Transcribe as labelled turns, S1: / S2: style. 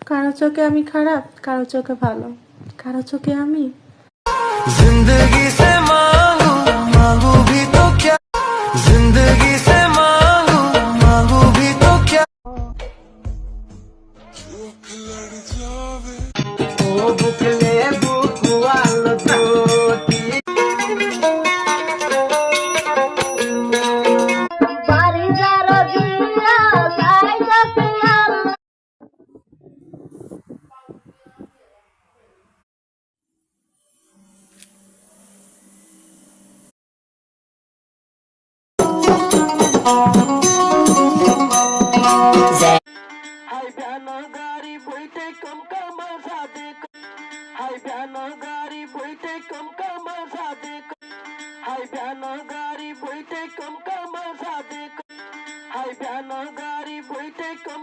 S1: কারো চোখে আমি খারাপ, কারো চোখে ভালো, কারো চোখে আমি
S2: जिंदगी से मांगू मांगू भी तो क्या जिंदगी से मांगू भी तो क्या ओ बुकले बुकवाल तोती
S3: बारी जरा दिया गाय का प्यार
S2: हाय प्यानो गारी बोईते कम का मजा देखो हाय प्यानो गारी बोईते कम का मजा देखो हाय प्यानो गारी बोईते कम का मजा देखो हाय प्यानो गारी बोईते कम